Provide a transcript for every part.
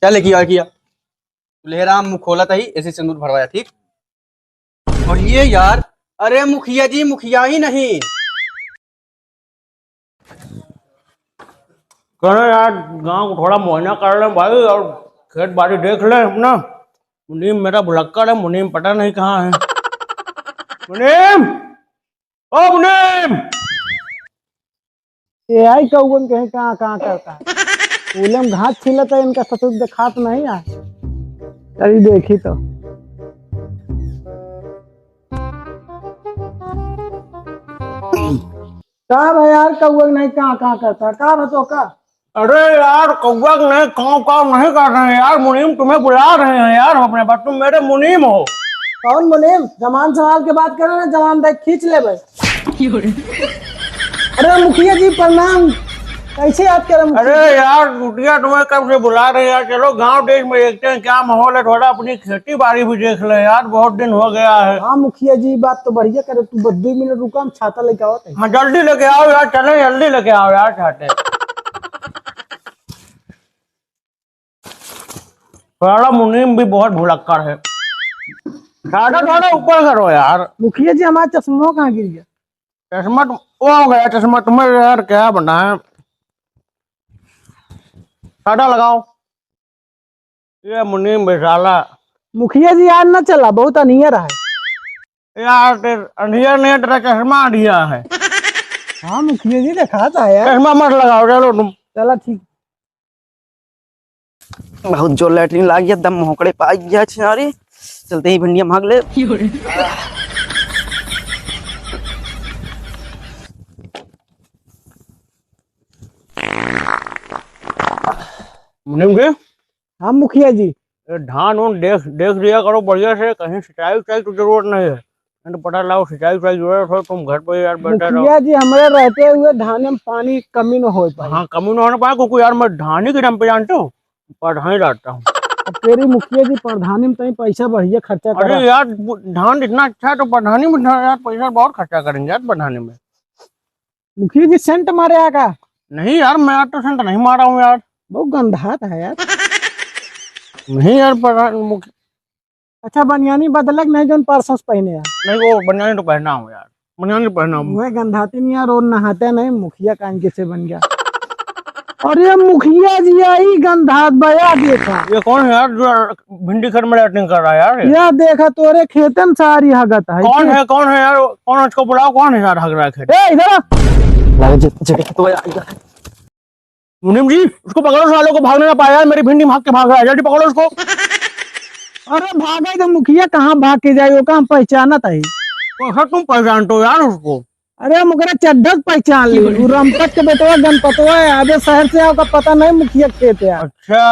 क्या लेके यार किया दुल्हेराम मुँह खोला था ही ऐसे सिंदूर भरवाया। ठीक। और ये यार, अरे मुखिया जी मुखिया ही नहीं। करो यार, गांव को थोड़ा मुआयना कर ले भाई और खेत बाड़ी देख ले अपना। मुनीम मेरा भुलक्कड़ है, मुनीम पता नहीं कहाँ है। मुनीम, ओ मुनीम। ये आई कौन कहीं कहाँ कहाँ करता है। फूले में घास छिलता है, इनका सतुक देखा तो नहीं है। चलिए देखी तो। कहाँ है यार कौआ नहीं कहाँ कहाँ करता है, कहाँ तो का। अरे यार कौवा नहीं, काम काम नहीं कर रहे हैं यार। मुनीम तुम्हें बुला रहे हैं यार अपने पास, तुम मेरे मुनीम हो। कौन मुनीम? जमान सवाल के बात करे ना, जमान देख खींच ले भाई। अरे मुखिया जी प्रणाम, कैसे याद करे? अरे यार कुटिया तुम्हें कब से बुला रहे हैं यार। चलो गांव देश में देखते हैं क्या माहौल है, थोड़ा अपनी खेती बाड़ी भी देख ले यार, बहुत दिन हो गया है। हाँ मुखिया जी बात तो बढ़िया करे, तू बस 2 मिनट रुका, हम छाता लेके आओ। हाँ जल्दी लेके आओ यार, चले जल्दी लेके आओ यार छाते। थोड़ा मुनीम भी बहुत भुलक्कड़ है। छाता थोड़ा ऊपर करो यार। मुखिया जी हमारा चश्मा कहाँ गिर गया? चश्मा वो हो गया चश्मा तुम्हें यार, क्या बनाए। छाता लगाओ। ये मुनीम बेचारा मुखिया जी यार न चला, बहुत अनियर है। यार, अंधिया ने तेरा चश्मा दिया है। हाँ मुखिया जी देखा था यार। चश्मा मत लगाओ, चलो तुम। चला ठीक। बहुत जोर लैटरिन लाग गया, दम मोकड़े पाई गया छारी। चलते ही भिंडिया भाग ले। मुनीम जी, हाँ मुखिया जी। ये धान उन देख देख लिया करो बढ़िया से, कहीं सिंचाई उचाई की जरूरत नहीं है। नहीं तो पता लगाओ सिंचाई उचाई जरूरत हो, तुम घर पर यार बैठे रहो। मुखिया जी हमारे रहते हुए धान में पानी कमी न हो पाए। हाँ कमी ना होने पाए, क्योंकि यार मैं धानी के टाइम पे जानते हो पढ़ाई रहता हूँ। अब तेरी मुखिया जी प्रधानी में तई पैसा बढ़िया खर्चा करा। अरे यार धान इतना अच्छा है तो पढ़ानी में यार पैसा बहुत खर्चा करेंगे यार पढ़ाने में। मुखिया जी सेंट मारे आगा? नहीं यार मैं यार तो सेंट नहीं मारा हूँ यार। बहुत गंधात है यार। नहीं यार अच्छा बनियानी बदलक नहीं जो परसों से पहने यार। नहीं वो बनियानी तो पहना हूँ यार, बनियानी पहना हूँ। वह गंधाती नहीं यार, और नहाते नहीं। मुखिया कान कैसे बन गया? अरे मुखिया जी आई गंधात बया देखा। ये कौन है यार जो भिंडी खर में लैटरिंग कर रहा है यार? यह देखा तोरे खेतन सारी हगत है। कौन है यार? कौन उसको बुलाओ, कौन है यार हग रहा है? ए इधर मुनीम जी उसको पकड़ो, सालों को भागने ना पाया, मेरी भिंडी भाग के भाग रहा है, जल्दी पकड़ो उसको। अरे भागा तो मुखिया कहाँ भाग के जाए, वो कहाँ पहचाना था। कैसा तुम पहचानते हो यार उसको? अरे मुकरा चड्ढक पहचान ली, वो रामपत के बेटवा गणपतवा है, आधे शहर से आपका पता नहीं मुखिया खेत है। अच्छा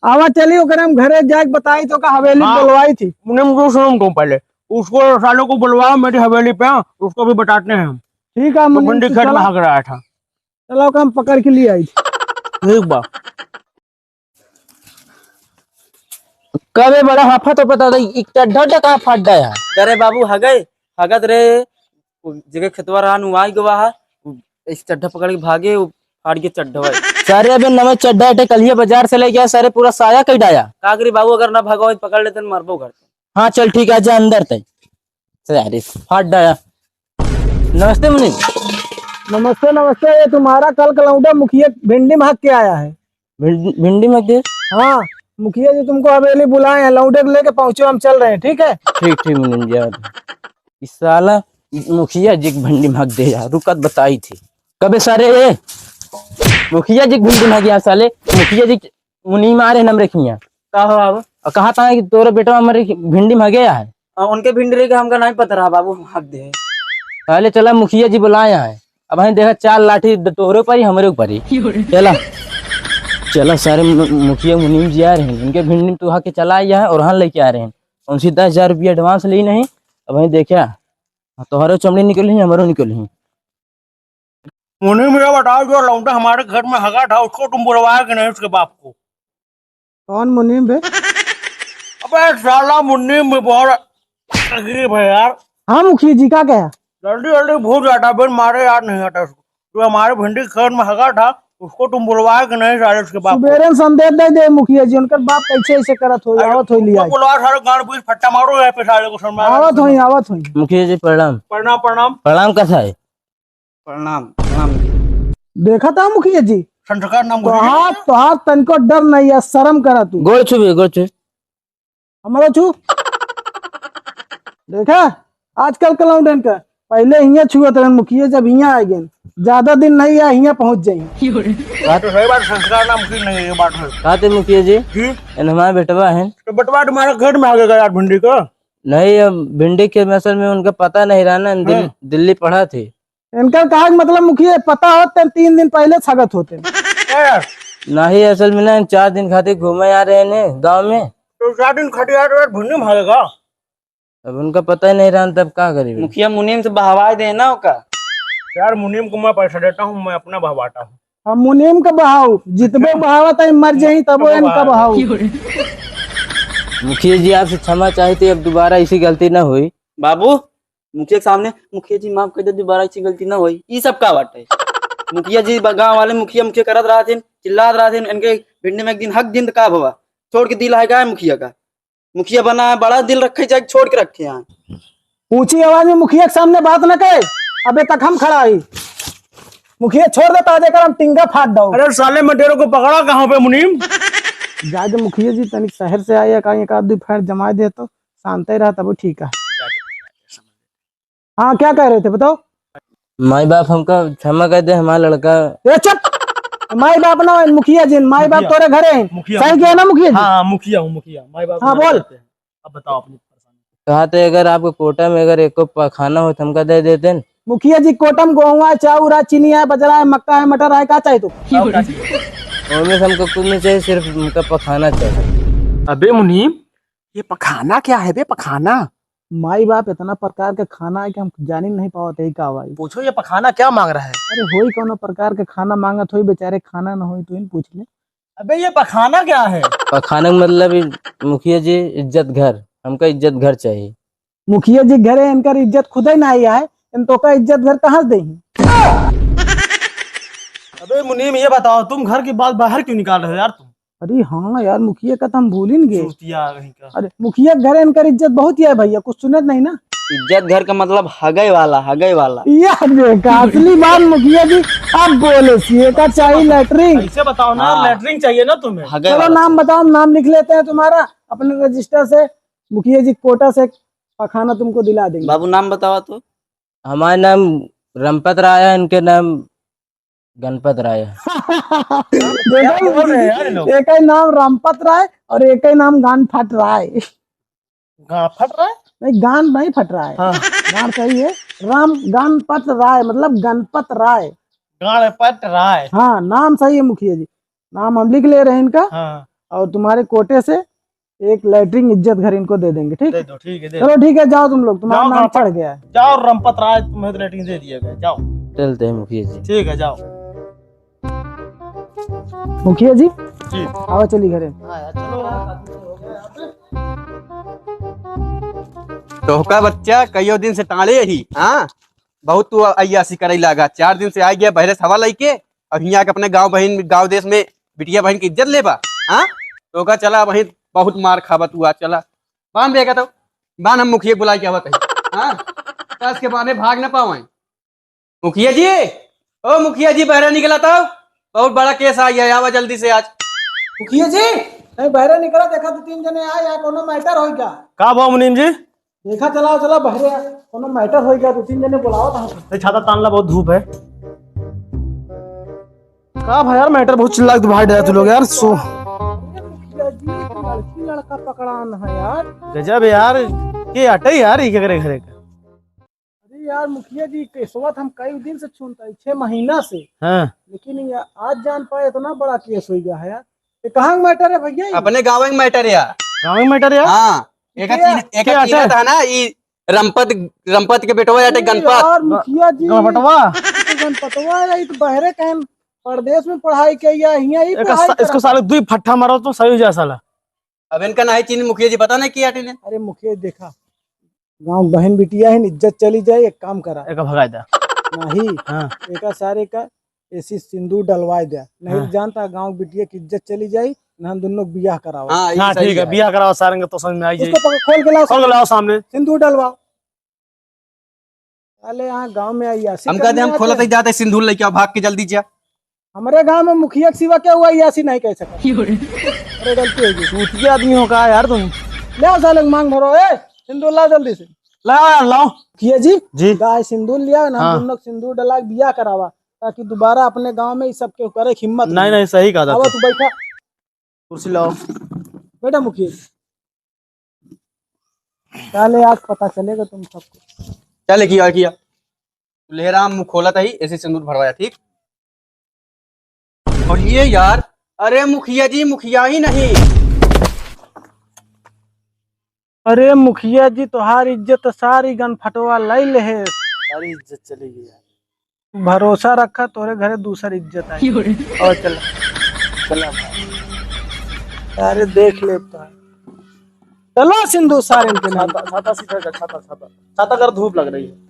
आवा चली ओकरे हम घरे जाके बताई तो का हवेली बुलवाई थी। मुनीम को सुनो तुम पहले, उसको सालों को बुलवाओ मेरी हवेली पे, उसको भी बताते हैं हम। ठीक है तो मुनीम, भिंडी खेत में भाग रहा था। चलो हम पकड़ के लिए आई। ठीक बा। कबे बड़ा हाफा तो पता था एक चड्ढा का फट गया। अरे बाबू हगए हगत रे जगह खेतवा रहा नुआई गवा है, इस चड्ढा पकड़ के भागे, वो फाड़ के चड्ढा भाई। सारे अबे नवे चड्ढा अटे कलिया बाजार से ले गया, सारे पूरा साया कई डाया। का करी बाबू, अगर ना भागो पकड़ लेते न मरबो घर। हाँ चल ठीक है, जा अंदर तय सारे फट डाया। नमस्ते मुनि। नमस्ते नमस्ते। ये तुम्हारा कल कलौटा मुखिया भिंडी में हक के आया है। भिंडी में दे। हाँ मुखिया जी तुमको हवेली बुलाए हैं, लौटे को लेके पहुंचे, हम चल रहे हैं। ठीक है ठीक ठीक मुनि जी। इस साला मुखिया जी की भिंडी भाग दे यार, रुकत बताई थी कबे सारे ये मुखिया जी की भिंडी भाग गया साले। मुखिया जी मुनि मारे नमरे खिया का हो बाबू? और कहा था कि तोरे बेटा हमारे भिंडी भाग गया है। उनके भिंडी रे के हमका नहीं पता रहा बाबू, हक दे। पहले चला मुखिया जी बुलाया है, अब हमें देखा 4 लाठी तोहरे ऊपर ही हमारे ऊपर ही। चला चला सारे मुखिया मुनीम जी आ रहे हैं, उनके भिंडी तो वहाँ के चला आया है और वहाँ लेके आ रहे हैं। उनसे 10,000 रुपया एडवांस ली नहीं। अब हमें देखा तोहरे चमड़ी निकली, हमारो निकली। मुनीम मुझे बताओ, जो लौंडा हमारे घर में हगा था उसको तुम बुलवाया कि नहीं, उसके बाप को? कौन मुनीम बे? अबे साला मुनीम भी बहुत अजीब है यार। हाँ मुखिया जी का क्या? जल्दी जल्दी भूल जाता, बिन मारे याद नहीं आता उसको। जो हमारे भिंडी खेत में हगा था उसको तुम बुलवाए कि नहीं सारे उसके बाप को? सुबेरे संदेश दे दे मुखिया जी, उनकर बाप कैसे ऐसे करत हो, आवत हो लिया, उसको बुलवा, सारे गांड पूछ फट्टा मारो यहाँ पे सारे को शर्मा। आवत हो। मुखिया जी प्रणाम। प्रणाम प्रणाम। प्रणाम कैसा है? प्रणाम प्रणाम। देखा था मुखिया जी, संस्कार नाम तोहार तनको डर नहीं है, शर्म करा तू। गोड़ छुबे गोड़ छुबे। हमारा छू देखा आजकल कलाउंडन का, पहले हिया छुअत रहन मुखिया, जब हिया आ गए ज्यादा दिन नहीं है, हिया पहुंच जाई। बात तो सही बात, संस्कार नाम की नहीं है, ये बात है। कहा थे मुखिया जी? जी हमारे बेटवा है। तो बटवा तुम्हारे घर में आ गया यार भिंडी का। नहीं, अब भिंडी के असल में उनका पता नहीं रहा ना, दिल्ली पढ़ा थे। इनका कहा मतलब मुखिया पता होते 3 दिन पहले छगत होते। क्या यार? नहीं, असल में ना 4 दिन खातिर घूमे आ रहे हैं गांव में। तो 4 दिन खटिया तो यार भिंडी भागेगा। अब उनका पता ही नहीं रहा, तब क्या करेंगे? मुखिया मुनीम से बहवा देना का। यार मुनीम को मैं पैसा देता हूँ, मैं अपना बहवाता हूँ। हम मुनीम का बहाव जितबे बहावत है, मर जाई तबो इनका बहाव। मुखिया जी आपसे क्षमा चाहते, अब दोबारा ऐसी गलती ना हुई। बाबू मुखिया के सामने मुखिया जी माफ कर दे, दोबारा ऐसी गलती ना हुई। ये सब का बात है? मुखिया जी गाँव वाले मुखिया मुखिया करत रहा थे, चिल्लात रहा थे, इनके भिंडी में एक दिन हक दिन का भवा छोड़ के दिल है का मुखिया का। मुखिया बना है, बड़ा दिल रखे जाए, छोड़ के रखे यहाँ। ऊंची आवाज में मुखिया के सामने बात न करे, अबे तक हम खड़ा ही। मुखिया छोड़ दे, ताजे कर हम टिंगा फाड़ दो। अरे साले मैं तेरे को पकड़ा कहाँ पे मुनीम? जाके मुखिया जी तनिक शहर से आया, कहीं एक आध 2 फैर जमा दे तो शांत ही रहा, तब ठीक है। हाँ क्या कह रहे थे बताओ? माई बाप हमका क्षमा कर दे, हमारा लड़का। ए चुप, माई बाप ना है, मुखिया जी, माई बाप तोरे घरे हैं। मुखिया सही कहे ना मुखिया जी? हाँ मुखिया हूँ, मुखिया माई बाप। हाँ, बोल। अब बताओ अपनी परेशानी। कहा थे अगर आपको कोटा में अगर एक खाना हो तो हमका दे देते न। मुखिया जी कोटम गेहूं है, चाउर है, चीनी है, बजरा है, मक्का है, मटर है, क्या चाहिए तो? और में हमको कुछ नहीं चाहिए, सिर्फ उनका पखाना चाहिए। अबे मुनीम, ये पखाना क्या है बे? पखाना माई बाप इतना प्रकार के खाना है कि हम जान ही नहीं पावत है का भाई। पूछो, ये पखाना क्या मांग रहा है? अरे होई कौन प्रकार के खाना मांगत होई, बेचारे खाना ना होई तो इन पूछ ले। अबे ये पखाना क्या है? पखाना का मतलब मुखिया जी इज्जत घर, हमका इज्जत घर चाहिए। मुखिया जी घरे इनकर इज्जत खुद ही ना आया है, इन तो का इज्जत घर कहाँ से देही? अबे मुनीम ये बताओ, तुम घर की बात बाहर क्यों निकाल रहे हो यार तुम? अरे हाँ यार, मुखिया का तो हम भूल ही नहीं गए। चूतिया कहीं का। अरे मुखिया घर इनकर इज्जत बहुत ही है भैया, कुछ सुनत नहीं ना? इज्जत घर का मतलब हगई वाला, हगई वाला। यार देखा असली बात मुखिया जी, आप बोले सीए का चाहिए लैटरिन। ऐसे बताओ ना, हाँ। लेटरिन चाहिए ना तुम्हें? हगई चलो वाला। नाम बताओ, नाम लिख लेते हैं तुम्हारा अपने रजिस्टर से। मुखिया जी कोटा से पखाना तुमको दिला देंगे। बाबू नाम बतावा तो। हमारा नाम रंपत राय है, इनके नाम गणपत राय है। देखो बोल रहे हैं यार ये लोग? एक ही नाम रामपत राय और एक ही नाम गान फट राय। गाँव फट रहा है? नहीं गान नहीं फट रहा है, हाँ। गान सही है। राम गणपत राय मतलब गणपत राय। गाँव फट रहा है। हाँ नाम सही है मुखिया जी, नाम हम लिख ले रहे हैं इनका। हाँ और तुम्हारे कोटे से एक लैटरिन इज्जत घर इनको दे देंगे, ठीक दे है? दो, ठीक है दे चलो ठीक है, जाओ तुम लोग, तुम्हारा जाओ, नाम कहाँ चढ़ गया है। दो। जाओ रंपत राज, तुम्हें तो लेटरिन दे दिया गया, जाओ। चलते हैं मुखिया जी। ठीक है जाओ। मुखिया जी जी आवा चली घरे। तोहका बच्चा कईयो दिन से टाले ही। हाँ बहुत तू अय्यासी करे लागा। 4 दिन से आ गया बहरे सवा लइके, अब यहाँ के अपने गांव बहन गांव देश में बिटिया बहन की इज्जत लेबा। हाँ तोहका चला वही बहुत मार खाबत हुआ। चला बांध देगा तो बांध, हम मुखिया बुला के आवत है। हाँ दस के बाने भाग न पावे। मुखिया जी, ओ मुखिया जी बहरे निकला था, बहुत बड़ा केस आ गया, आवा जल्दी से आज। मुखिया जी नहीं बहरे निकला, देखा तो 3 जने आए, यहाँ कोनो मैटर हो क्या? का भाव मुनीम जी? देखा चला चला बहरे कोनो मैटर हो गया, 2-3 जने बुलाओ था। छाता तानला, बहुत धूप है। का भाई यार, मैटर बहुत चिल्ला के भाई तू लोग यार। सो लड़की लड़का पकड़ान है यार। गजब है यार, ये हटे यार, ये क्या करे घरे का? अरे यार मुखिया जी केसवा हम कई दिन से सुनता है, 6 महीना से, हाँ लेकिन ये आज जान पाए इतना बड़ा केस हो गया है यार। ये कहाँ मैटर है भैया? अपने गाँव में मैटर यार। गाँव में मैटर यार। हाँ एक चीना था ना, ये रंपत के बेटवा याटे गणपत। यार मुखिया जी गणपतवा गणपतवा है, ये तो बहरे कहीं परदेश में पढ़ाई किया, यहाँ ही पढ़ाई इसको साले 2 फट्टा मारो तो सही हो जाए साला। अब इनका नहीं चीनी मुखिया जी पता नहीं किया टीने। अरे मुखिया जी देखा गांव बहन बिटिया है, इज्जत चली जाए, एक काम करा एक भगाई दा। नहीं हाँ एक सारे का ऐसी सिंदूर डलवा दे, नहीं तो जानता गांव बिटिया की इज्जत चली जाई ना, हम दोनों बियाह कराओ। हाँ ये हाँ सही ठीक है, बिया कराओ सारंग तो समझ में आई जाए। उसको खोल के लाओ, खोल के लाओ सामने। सिंदूर डलवाओ। अरे यहाँ गांव में आई यासी हम कहते हम खोलते ही जाते सिंदूर लेके आओ, भाग के जल्दी जा। हमारे गांव में मुखिया के सिवा क्या हुआ, यासी नहीं कह सकता। अरे गलती होगी, चूतिया आदमी हो का यार तुम। ले आओ साले मांग भरो, सिंदूर लाओ जल्दी से। लाओ यार लाओ। मुखिया जी जी। गाय सिंदूर लिया ना, हाँ। हम दोनों सिंदूर डला के बियाह करावा, ताकि दोबारा अपने गांव में इस सब के करे हिम्मत नहीं नहीं सही कहा था। आवा तू बैठा, कुर्सी लाओ। बेटा मुखिया जी। चले आज पता चलेगा तुम सबको। चल किया लेहराम मुँह खोला था ही ऐसे सिंदूर भरवाया, ठीक। और ये यार, अरे मुखिया जी मुखिया ही नहीं। अरे मुखिया जी तुम्हारी इज्जत सारी गन फटवा लाई ले है, सारी इज्जत चली गई यार। भरोसा रखा तोरे घरे दूसरी इज्जत आई। और चल चला, अरे देख ले तो चलो सिंधु सारे इनके नाम। छाता सीधा कर, छाता छाता छाता कर, धूप लग रही है।